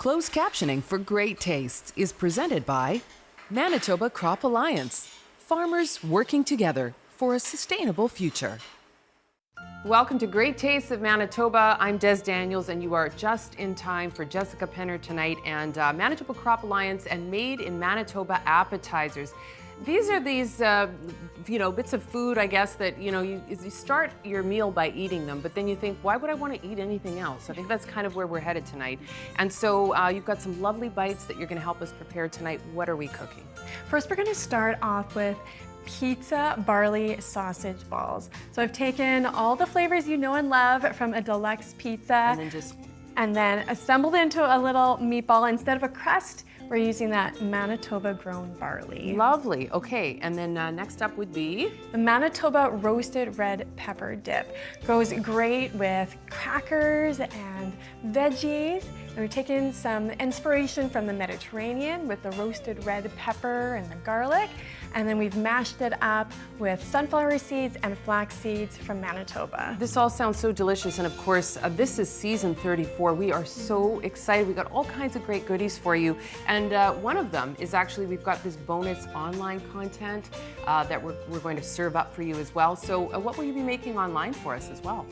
Closed captioning for Great Tastes is presented by Manitoba Crop Alliance, farmers working together for a sustainable future. Welcome to Great Tastes of Manitoba. I'm Dez Daniels, and you are just in time for Jessica Penner tonight and Manitoba Crop Alliance and Made in Manitoba Appetizers. These are these, bits of food, I guess, that, you start your meal by eating them, but then you think, why would I want to eat anything else? I think that's kind of where we're headed tonight. And so you've got some lovely bites that you're going to help us prepare tonight. What are we cooking? First, we're going to start off with pizza barley sausage balls. So I've taken all the flavors you know and love from a deluxe pizza and then assembled it into a little meatball. Instead of a crust, we're using that Manitoba grown barley. Lovely. Okay, and then next up would be? The Manitoba roasted red pepper dip. Goes great with crackers and veggies. And we're taking some inspiration from the Mediterranean with the roasted red pepper and the garlic. And then we've mashed it up with sunflower seeds and flax seeds from Manitoba. This all sounds so delicious, and of course, this is season 34. We are so excited. We got all kinds of great goodies for you, and one of them is actually, we've got this bonus online content that we're going to serve up for you as well. So what will you be making online for us as well?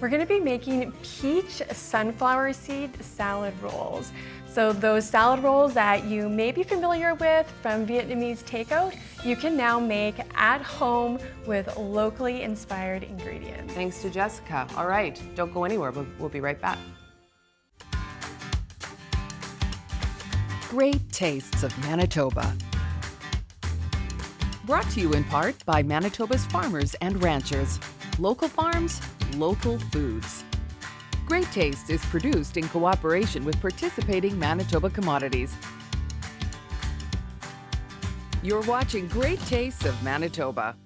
We're going to be making peach sunflower seed salad rolls. So those salad rolls that you may be familiar with from Vietnamese takeout, you can now make at home with locally inspired ingredients. Thanks to Jessica. All right, don't go anywhere. We'll be right back. Great Tastes of Manitoba. Brought to you in part by Manitoba's farmers and ranchers. Local farms, local foods. Great Taste is produced in cooperation with participating Manitoba commodities. You're watching Great Tastes of Manitoba.